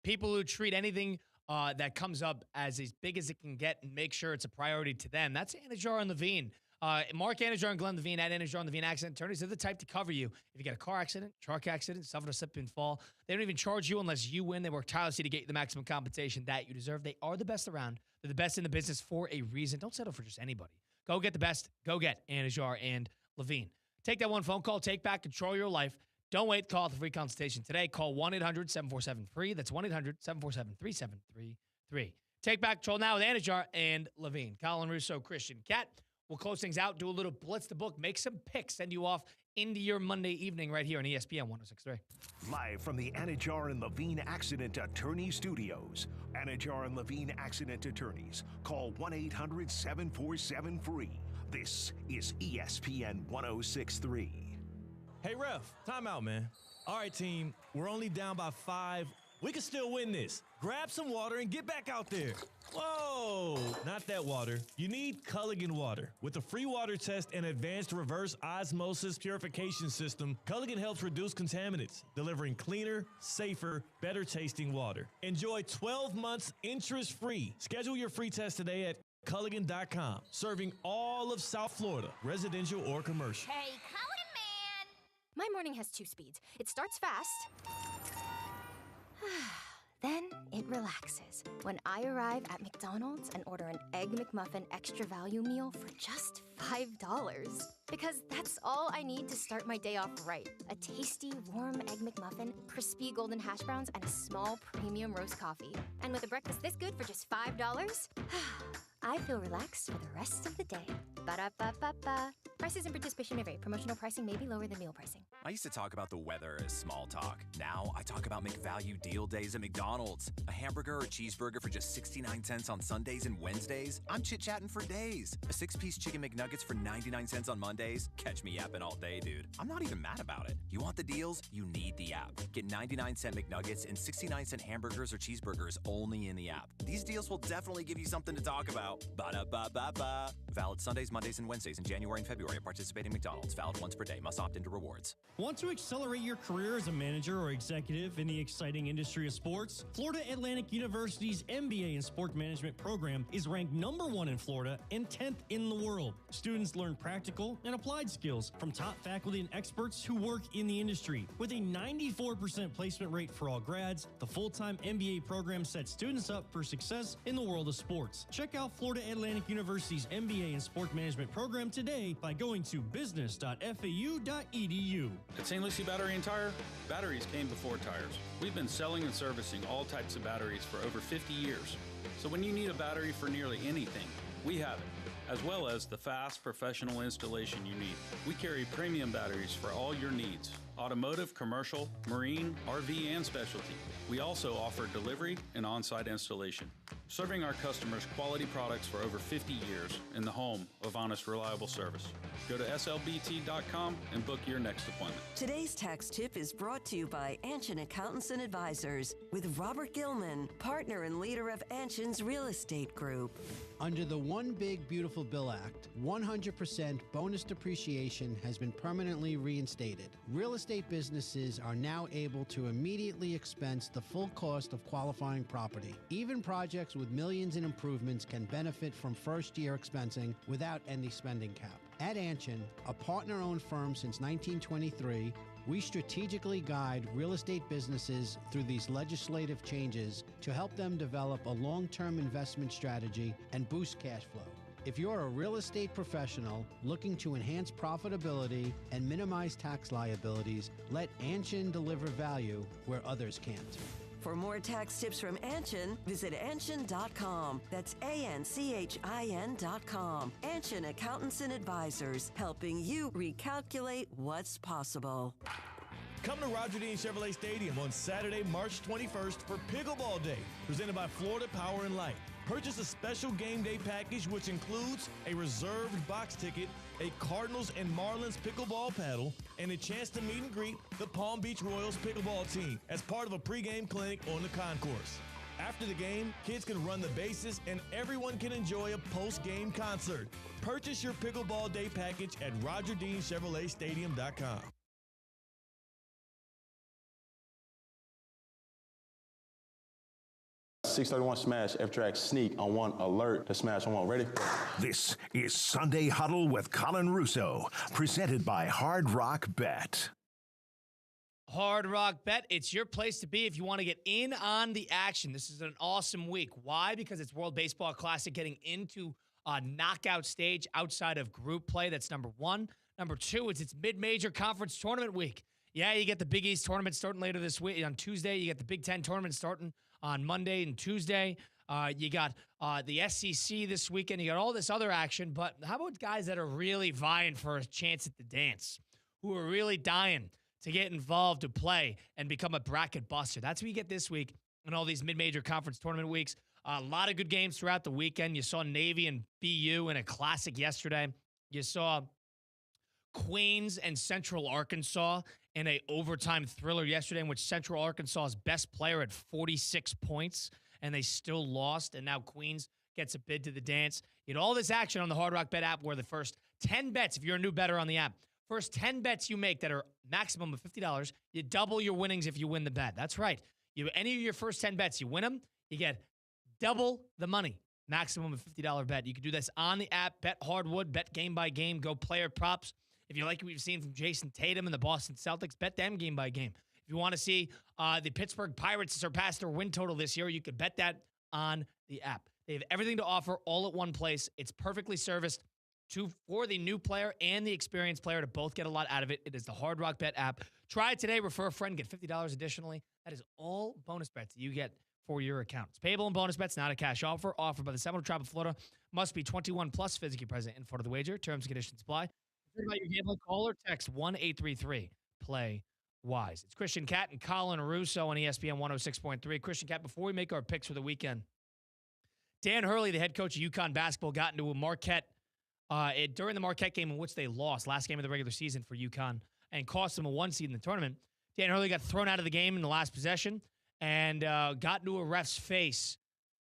People who treat anything that comes up as big as it can get and make sure it's a priority to them. That's Anajar and Levine. Mark Anajar and Glenn Levine at Anajar and Levine Accident Attorneys. They're the type to cover you. If you get a car accident, truck accident, suffer a slip and fall, they don't even charge you unless you win. They work tirelessly to get you the maximum compensation that you deserve. They are the best around. They're the best in the business for a reason. Don't settle for just anybody. Go get the best. Go get Anajar and Levine. Take that one phone call. Take back control of your life. Don't wait. Call the free consultation today. Call 1-800-747-FREE. That's 1-800-747-3733. Take back control now with Anajar and Levine. Colin, Russo, Christian, Cat. We'll close things out, do a little blitz the book, make some picks, send you off into your Monday evening right here on ESPN 106.3. Live from the Anajar and Levine Accident Attorney Studios. Anajar and Levine Accident Attorneys. Call 1-800-747-FREE. This is ESPN 106.3. Hey, ref, timeout, man. All right, team, we're only down by 5. We can still win this. Grab some water and get back out there. Whoa, not that water. You need Culligan water. With a free water test and advanced reverse osmosis purification system, Culligan helps reduce contaminants, delivering cleaner, safer, better tasting water. Enjoy 12 months interest-free. Schedule your free test today at Culligan.com, serving all of South Florida, residential or commercial. Hey, Colin, man! My morning has 2 speeds. It starts fast. Then it relaxes when I arrive at McDonald's and order an Egg McMuffin extra value meal for just $5. Because that's all I need to start my day off right. A tasty, warm Egg McMuffin, crispy golden hash browns, and a small premium roast coffee. And with a breakfast this good for just $5, I feel relaxed for the rest of the day. Ba-da-ba-ba-ba. Prices and participation may vary. Promotional pricing may be lower than meal pricing. I used to talk about the weather as small talk. Now I talk about McValue deal days at McDonald's. A hamburger or cheeseburger for just 69 cents on Sundays and Wednesdays. I'm chit-chatting for days. A 6-piece chicken McNuggets for 99 cents on Mondays. Catch me yapping all day, dude. I'm not even mad about it. You want the deals? You need the app. Get 99-cent McNuggets and 69-cent hamburgers or cheeseburgers only in the app. These deals will definitely give you something to talk about. Ba-da-ba-ba-ba. Valid Sundays, Mondays, and Wednesdays in January and February at participating McDonald's. Valid once per day. Must opt into rewards. Want to accelerate your career as a manager or executive in the exciting industry of sports? Florida Atlantic University's MBA in Sport Management program is ranked #1 in Florida and 10th in the world. Students learn practical and applied skills from top faculty and experts who work in the industry. With a 94% placement rate for all grads, the full-time MBA program sets students up for success in the world of sports. Check out Florida Atlantic University's MBA in Sport Management program today by going to business.fau.edu. At St. Lucie Battery and Tire, batteries came before tires. We've been selling and servicing all types of batteries for over 50 years. So when you need a battery for nearly anything, we have it, as well as the fast professional installation you need. We carry premium batteries for all your needs: automotive, commercial, marine, RV, and specialty. We also offer delivery and on-site installation, serving our customers quality products for over 50 years in the home of honest, reliable service. Go to slbt.com and book your next appointment. Today's tax tip is brought to you by Anshin Accountants and Advisors with Robert Gilman, partner and leader of Anshin's Real Estate Group. Under the One Big Beautiful Bill Act, 100% bonus depreciation has been permanently reinstated. Real estate businesses are now able to immediately expense the full cost of qualifying property. Even projects with millions in improvements can benefit from first-year expensing without any spending cap. At Anshin, a partner-owned firm since 1923, we strategically guide real estate businesses through these legislative changes to help them develop a long-term investment strategy and boost cash flow. If you're a real estate professional looking to enhance profitability and minimize tax liabilities, let Anshin deliver value where others can't. For more tax tips from Anshin, visit Anshin.com. That's ANCHIN.com. Anshin Accountants and Advisors, helping you recalculate what's possible. Come to Roger Dean Chevrolet Stadium on Saturday, March 21st for Pickleball Day, presented by Florida Power and Light. Purchase a special game day package, which includes a reserved box ticket, a Cardinals and Marlins pickleball paddle, and a chance to meet and greet the Palm Beach Royals pickleball team as part of a pregame clinic on the concourse. After the game, kids can run the bases and everyone can enjoy a post-game concert. Purchase your Pickleball Day package at RogerDeanChevroletStadium.com. 631 smash, F-track sneak on one, alert to smash on one. Ready? This is Sunday Huddle with Colin Russo, presented by Hard Rock Bet. Hard Rock Bet, it's your place to be if you want to get in on the action. This is an awesome week. Why? Because it's World Baseball Classic getting into a knockout stage outside of group play. That's number one. Number two, it's mid-major conference tournament week. Yeah, you get the Big East tournament starting later this week. On Tuesday, you get the Big Ten tournament starting on Monday and Tuesday. You got the SEC this weekend. You got all this other action. But how about guys that are really vying for a chance at the dance, who are really dying to get involved, to play, and become a bracket buster? That's what you get this week in all these mid-major conference tournament weeks. A lot of good games throughout the weekend. You saw Navy and BU in a classic yesterday. You saw Queens and Central Arkansas in a overtime thriller yesterday in which Central Arkansas's best player had 46 points, and they still lost, and now Queens gets a bid to the dance. You had all this action on the Hard Rock Bet app where the first 10 bets, if you're a new bettor on the app, first 10 bets you make that are maximum of $50, you double your winnings if you win the bet. That's right. Any of your first 10 bets, you win them, you get double the money. Maximum of $50 bet. You can do this on the app. Bet hardwood, bet game by game, go player props. If you like what you've seen from Jason Tatum and the Boston Celtics, bet them game by game. If you want to see the Pittsburgh Pirates surpass their win total this year, you could bet that on the app. They have everything to offer all at one place. It's perfectly serviced for the new player and the experienced player to both get a lot out of it. It is the Hard Rock Bet app. Try it today. Refer a friend. Get $50 additionally. That is all bonus bets that you get for your account. It's payable in bonus bets, not a cash offer. Offered by the Seminole Tribe of Florida. Must be 21 plus, physically present in front of the wager. Terms and conditions apply. About your gambling, call or text 1-833-PLAY-WISE. It's Christian Cat and Colin Russo on ESPN 106.3. Christian Cat, before we make our picks for the weekend, Dan Hurley, the head coach of UConn basketball, got into a Marquette during the Marquette game in which they lost, last game of the regular season for UConn, and cost them a 1 seed in the tournament. Dan Hurley got thrown out of the game in the last possession and got into a ref's face,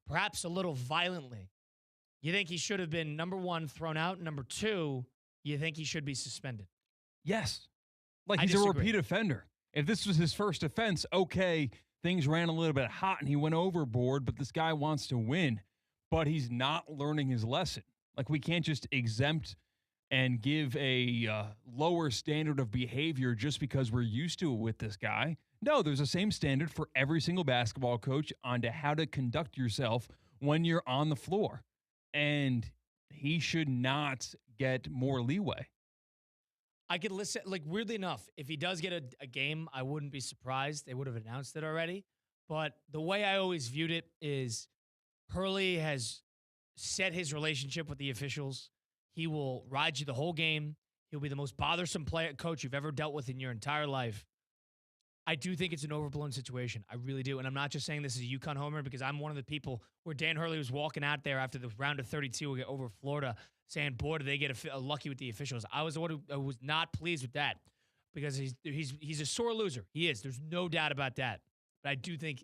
perhaps a little violently. You think he should have been, number one, thrown out, number two, you think he should be suspended? Yes. Like, he's a repeat offender. If this was his first offense, okay, things ran a little bit hot and he went overboard, but this guy wants to win. But he's not learning his lesson. Like, we can't just exempt and give a lower standard of behavior just because we're used to it with this guy. No, there's the same standard for every single basketball coach on to how to conduct yourself when you're on the floor. And he should not get more leeway. I could listen, like, weirdly enough, if he does get a game, I wouldn't be surprised. They would have announced it already. But the way I always viewed it is Hurley has set his relationship with the officials. He will ride you the whole game. He'll be the most bothersome coach you've ever dealt with in your entire life. I do think it's an overblown situation. I really do. And I'm not just saying this is a UConn homer because I'm one of the people where Dan Hurley was walking out there after the round of 32 over Florida saying, boy, did they get lucky with the officials. I was the one who was not pleased with that because he's a sore loser. He is. There's no doubt about that. But I do think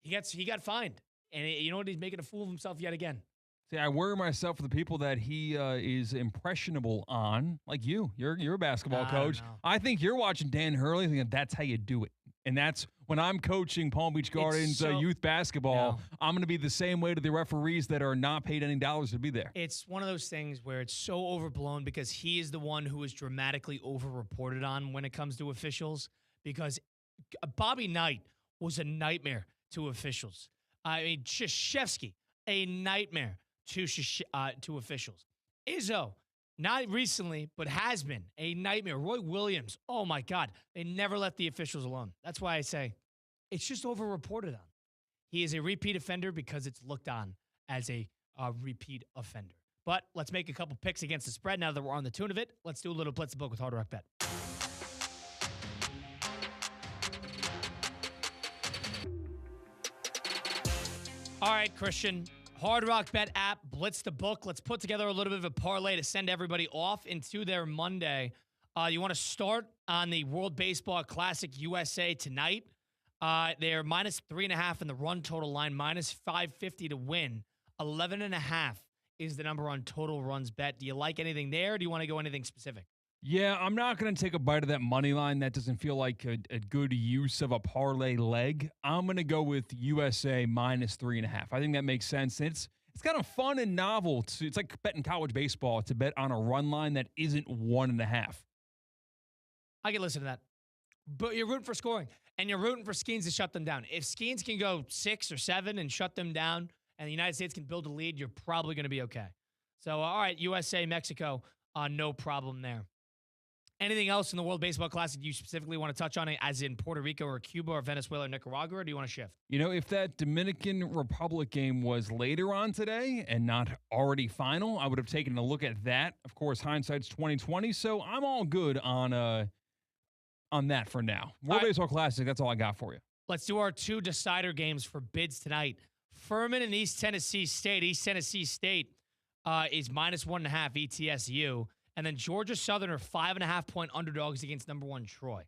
he got fined. And you know what? He's making a fool of himself yet again. See, I worry myself for the people that he is impressionable on, like you. You're a basketball coach. I think you're watching Dan Hurley thinking that's how you do it. And that's when I'm coaching Palm Beach Gardens youth basketball, I'm going to be the same way to the referees that are not paid any dollars to be there. It's one of those things where it's so overblown because he is the one who is dramatically overreported on when it comes to officials because Bobby Knight was a nightmare to officials. I mean, Krzyzewski, a nightmare to officials. Izzo, not recently, but has been a nightmare. Roy Williams, oh my God, they never let the officials alone. That's why I say it's just overreported on. He is a repeat offender because it's looked on as a repeat offender. But let's make a couple picks against the spread now that we're on the tune of it. Let's do a little blitz the book with Hard Rock Bet. All right, Christian. Hard Rock Bet app, Blitz the Book. Let's put together a little bit of a parlay to send everybody off into their Monday. You want to start on the World Baseball Classic USA tonight. They're minus 3.5 in the run total line, minus 550 to win. 11.5 is the number on total runs bet. Do you like anything there, or do you want to go anything specific? Yeah, I'm not going to take a bite of that money line. That doesn't feel like a good use of a parlay leg. I'm going to go with USA minus 3.5. I think that makes sense. It's kind of fun and novel. It's like betting college baseball to bet on a run line that isn't 1.5. I can listen to that. But you're rooting for scoring, and you're rooting for Skeens to shut them down. If Skeens can go 6 or 7 and shut them down, and the United States can build a lead, you're probably going to be okay. So, all right, USA, Mexico, no problem there. Anything else in the World Baseball Classic you specifically want to touch on, as in Puerto Rico or Cuba or Venezuela or Nicaragua, or do you want to shift? You know, if that Dominican Republic game was later on today and not already final, I would have taken a look at that. Of course, hindsight's 2020, so I'm all good on that for now. World Baseball Classic, that's all I got for you. Let's do our 2 decider games for bids tonight. Furman and East Tennessee State. East Tennessee State is minus 1.5 ETSU. And then Georgia Southern are 5.5-point underdogs against number 1 Troy.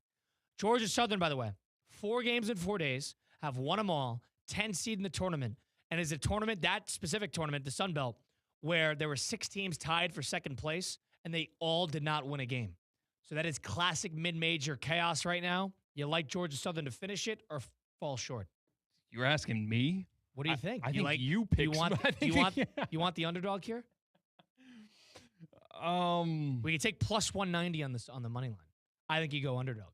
Georgia Southern, by the way, 4 games in 4 days, have won them all, 10 seed in the tournament. And is a tournament, that specific tournament, the Sun Belt, where there were 6 teams tied for second place, and they all did not win a game. So that is classic mid-major chaos right now. You like Georgia Southern to finish it or fall short? You're asking me? What do you think? I you think you pick. You want the underdog here? We can take plus 190 on the money line. I think you go underdog.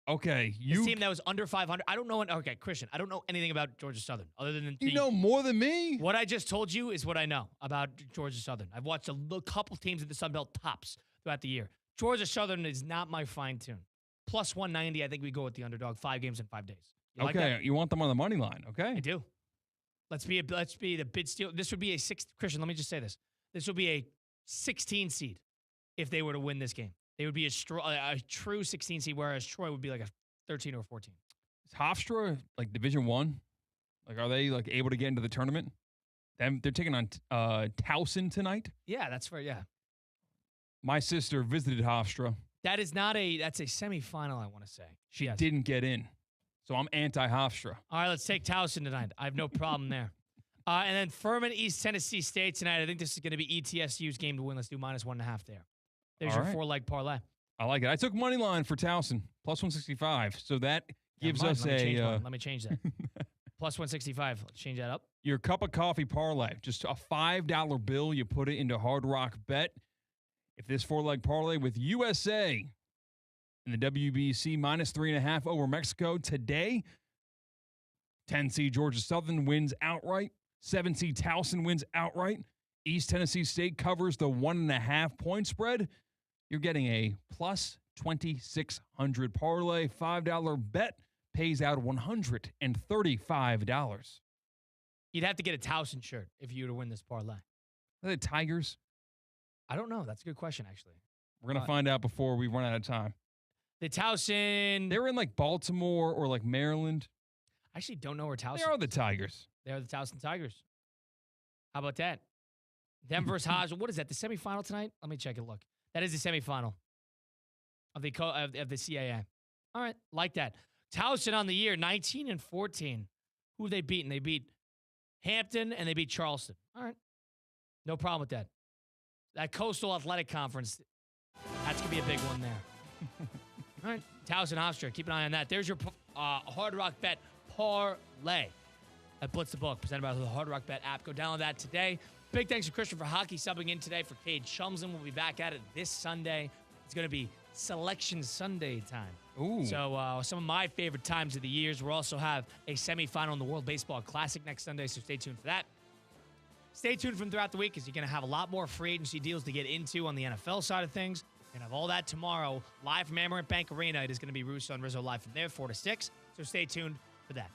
Okay, This team that was under 500. I don't know. Okay, Christian, I don't know anything about Georgia Southern other than you know more than me. What I just told you is what I know about Georgia Southern. I've watched a couple teams in the Sun Belt tops throughout the year. Georgia Southern is not my fine tune. Plus 190. I think we go with the underdog. 5 games in 5 days. You like that? You want them on the money line? Okay, I do. Let's be the bid steal. This would be a 6. Christian, let me just say this. This would be a 16 seed if they were to win this game. They would be a true 16 seed, whereas Troy would be like a 13 or 14. Is Hofstra like Division 1? Like, are they like able to get into the tournament? They're taking on Towson tonight. Yeah, that's fair. Yeah, my sister visited Hofstra. That's a semifinal. I want to say she didn't get in, so I'm anti-Hofstra. All right, let's take Towson tonight. I have no problem there. And then Furman, East Tennessee State tonight. I think this is going to be ETSU's game to win. Let's do minus 1.5 there. There's your 4-leg parlay. I like it. I took money line for Towson, plus 165. So that gives us Let me change that. Plus 165. Let's change that up. Your cup of coffee parlay, just a $5 bill. You put it into Hard Rock Bet. If this 4-leg parlay with USA in the WBC minus 3.5 over Mexico today, 10 seed Georgia Southern wins outright. 7 seed Towson wins outright. East Tennessee State covers the 1.5 point spread. You're getting a plus 2,600 parlay. $5 bet pays out $135. You'd have to get a Towson shirt if you were to win this parlay. Are they Tigers? I don't know. That's a good question, actually. We're going to find out before we run out of time. The Towson. They were in like Baltimore or like Maryland. I actually don't know where Towson is. They are the Tigers. They are the Towson Tigers. How about that? Them versus Hodge. What is that, the semifinal tonight? Let me check a look. That is the semifinal of the CAA. All right, like that. Towson on the year, 19-14. Who have they beaten? They beat Hampton and they beat Charleston. All right, no problem with that. That Coastal Athletic Conference, that's going to be a big one there. All right, Towson Hofstra, keep an eye on that. There's your Hard Rock Bet parlay at Blitz the Book, presented by the Hard Rock Bet app. Go download that today. Big thanks to Christian for hockey subbing in today for Cade Shumsden. We'll be back at it this Sunday. It's going to be Selection Sunday time. Ooh. So some of my favorite times of the years. We'll also have a semifinal in the World Baseball Classic next Sunday, so stay tuned for that. Stay tuned from throughout the week because you're going to have a lot more free agency deals to get into on the NFL side of things. You're going to have all that tomorrow live from Amerant Bank Arena. It is going to be Russo and Rizzo live from there, 4 to 6. So stay tuned for that.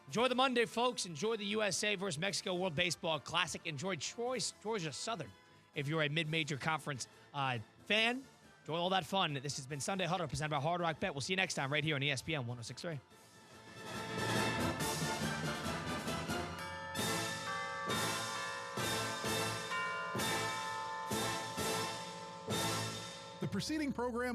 Enjoy the Monday, folks. Enjoy the USA versus Mexico World Baseball Classic. Enjoy Georgia Southern. If you're a mid-major conference fan, enjoy all that fun. This has been Sunday Huddle, presented by Hard Rock Bet. We'll see you next time right here on ESPN 106.3. preceding program